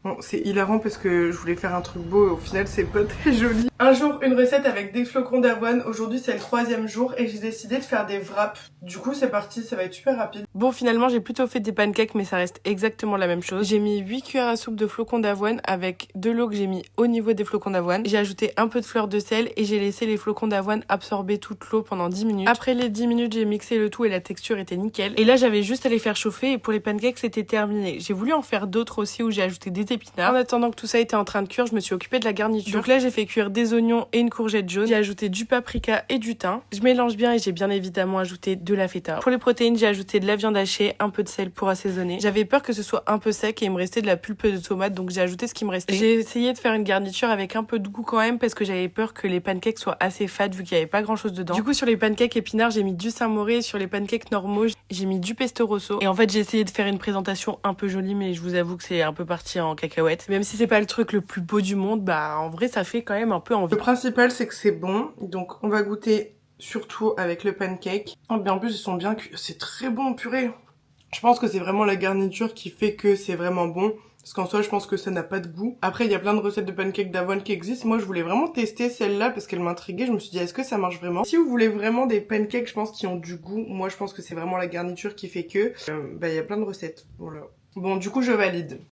Bon, c'est hilarant parce que je voulais faire un truc beau et au final c'est pas très joli. Un jour, une recette avec des flocons d'avoine. Aujourd'hui, c'est le 3e jour et j'ai décidé de faire des wraps. Du coup, c'est parti, ça va être super rapide. Bon, finalement, j'ai plutôt fait des pancakes, mais ça reste exactement la même chose. J'ai mis 8 cuillères à soupe de flocons d'avoine avec de l'eau que j'ai mis au niveau des flocons d'avoine. J'ai ajouté un peu de fleur de sel et j'ai laissé les flocons d'avoine absorber toute l'eau pendant 10 minutes. Après les 10 minutes, j'ai mixé le tout et la texture était nickel. Et là, j'avais juste à les faire chauffer et pour les pancakes, c'était terminé. J'ai voulu en faire d'autres aussi où j'ai ajouté des épinards. En attendant que tout ça était en train de cuire, je me suis occupée de la garniture. Donc là, j'ai fait cuire des oignons et une courgette jaune. J'ai ajouté du paprika et du thym. Je mélange bien et j'ai bien évidemment ajouté de la feta. Pour les protéines, j'ai ajouté de la viande hachée, un peu de sel pour assaisonner. J'avais peur que ce soit un peu sec et il me restait de la pulpe de tomate, donc j'ai ajouté ce qui me restait. J'ai essayé de faire une garniture avec un peu de goût quand même parce que j'avais peur que les pancakes soient assez fades vu qu'il y avait pas grand chose dedans. Du coup, sur les pancakes épinards, j'ai mis du Saint-Mauré. Sur les pancakes normaux, j'ai mis du pesto rosso. Et en fait, j'ai essayé de faire une présentation un peu jolie, mais je vous avoue que c'est un peu parti en cacahuète. Même si c'est pas le truc le plus beau du monde, bah en vrai, ça fait quand même un peu envie. Le principal, c'est que c'est bon. Donc, on va goûter surtout avec le pancake. Oh, bien en plus, ils sont bien cuits. C'est très bon, purée. Je pense que c'est vraiment la garniture qui fait que c'est vraiment bon. Parce qu'en soi, je pense que ça n'a pas de goût. Après, il y a plein de recettes de pancakes d'avoine qui existent. Moi, je voulais vraiment tester celle-là parce qu'elle m'intriguait. Je me suis dit, est-ce que ça marche vraiment? Si vous voulez vraiment des pancakes, je pense, qui ont du goût, moi, je pense que c'est vraiment la garniture qui fait que... il y a plein de recettes. Voilà. Bon, du coup, je valide.